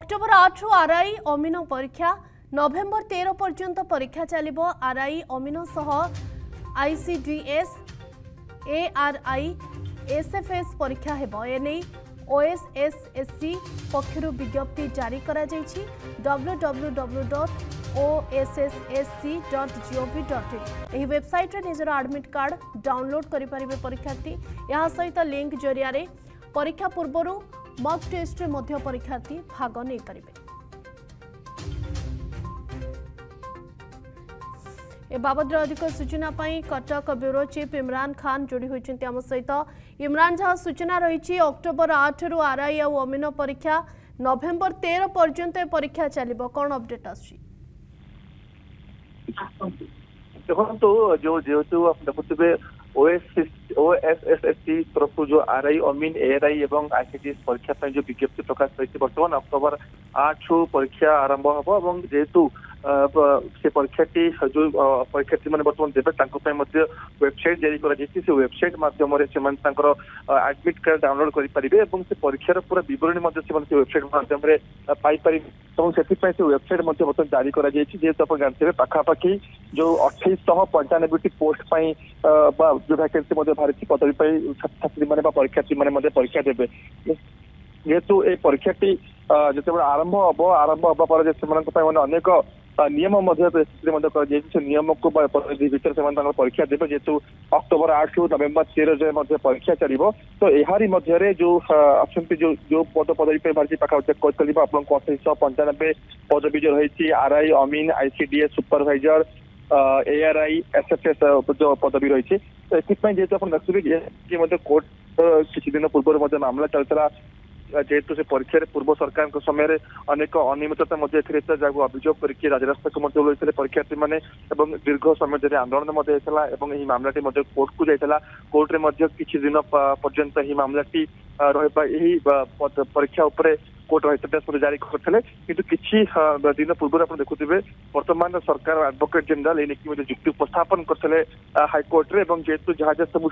October 8 रु RI अमीन परीक्षा नवेम्बर 13 पर्यंत परीक्षा चलिबो। आरआई अमीन सह आईसीडीएस एआरआई एसएफएस परीक्षा हेबो। एने ओएसएसएससी पक्षरु विज्ञप्ति जारी करा जायछि। www.ossc.gov.in एही वेबसाइट रे निजर एडमिट कार्ड डाउनलोड करि परिबे परीक्षार्थी। या सहित लिंक जरिया रे परीक्षा पूर्वरु मॉक टेस्ट रे मध्य परीक्षार्थी भाग नै परिबे। ए बाबद अधिक सूचना पाई कटक ब्यूरो चीफ इमरान खान जोड़ी होइछन्ती हम सहित। इमरान, जहाँ सूचना रही अक्टोबर 8 रु आरआई और अमीन परीक्षा नवेम्बर 13 पर्यंत परीक्षा चलिबो, कौन अपडेट आछि? देखो जो जेहेतु आप देखुए ओएसएसएससी तरफ जो आरआई अमीन एआरआई एवं आईसीडीएस परीक्षा जो विज्ञप्ति प्रकाश पाई बर्तमान अक्टोबर 8 रु परीक्षा आरंभ हम। जेहेतु से परीक्षाटी जो परीक्षार्थी मैंने बर्तमान देवे वेबसाइट जारी कर वेबसाइट मध्यम एडमिट कार्ड डाउनलोड करेंगे और से परीक्षार पूरा विवरणी वेबसाइट मध्यम पाइपर और से वेबसाइट बर्तमान जारी कर जेहेतु आप जानते पाखापाखि जो 2895 पोस्ट जो वैकेंसी बाहरी पदवी छात्र छात्री मैंने परीक्षार्थी मैंने परीक्षा देवे। जेहेतु ये परीक्षाटी जो आरंभ हम पर अनेक नियम नियम को भर से परीक्षा देवे। जेहेतु अक्टोबर 8 रु नवेम्बर 13 जाए परीक्षा चलो तो यारी मध्य जो अच्छा जो पद पदवी बाहरी पाखापाखि आपको 2895 पदवी जो रही आरआई अमीन आईसीडीएस सुपरवाइजर एआरआई एसएफएस जो पदवी रही जेहेतु आप देखिए कोर्ट किसी दिन पूर्व मामला चलता। जेहेतु से परीक्षा पूर्व सरकार समय अनेक अनियमितता अभियोग करके राजरास्ता को परीक्षार्थी मैंने दीर्घ समय आंदोलन यही मामलाटी कोर्ट को जाता। कोर्ट रे किसी दिन पर्यंत ही मामलाटी रही परीक्षा उपर कोर्ट रही जारी करते किंतु किसी दिन पूर्व आप देखुए वर्तमान सरकार एडवोकेट जनरल ये जुक्ति उपस्थापन करते हाईकोर्ट रे जेहेतु जहाँ जहाँ सब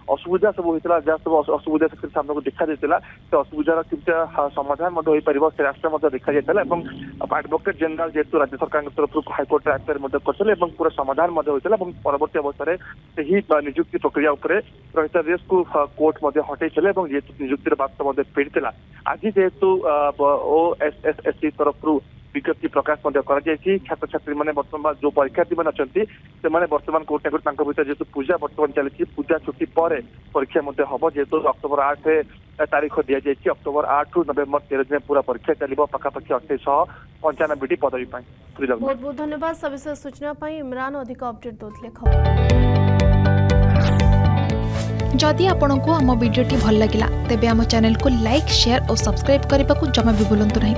असुविधा सब होता जहाँ सब असुविधा सामना को देखा जाता से असुविधार कितना समाधान हो पार से रास्ता देखा जाता एडवोकेट जनरल जेहेतु राज्य सरकार तरफ हाईकोर्ट एक्वायर करते पूरा समाधान होता परवर्त अवस्था ही निजुक्ति प्रक्रिया रही रेस को कोर्ट हटे जेहेतु निजुक्तिर बात फेरी आज जेहेतु ओएसएसएससी तरफ विज्ञप्ति प्रकाश छात्र छात्री मैंने बर्तमान जो परीक्षार्थी मैंने अच्छा बर्तमान कोर्ट भर जेहेतु पूजा बर्तमान चली पूजा छुट्टी पर परीक्षा हम जेहेतु अक्टोबर 8 तारीख दि जाए अक्टोबर 8 रु नवेम्बर 13 जाए पूरा परीक्षा चलो पाखापाखि 2895 पदवी। बहुत बहुत धन्यवाद सविशेष सूचना इमरान अधिक अपडेट देते खबर। जदि आपंक आम भिडी भल लगा तेब आम चैनल को लाइक शेयर और सब्सक्राइब करने को जमा भी भूलु नहीं।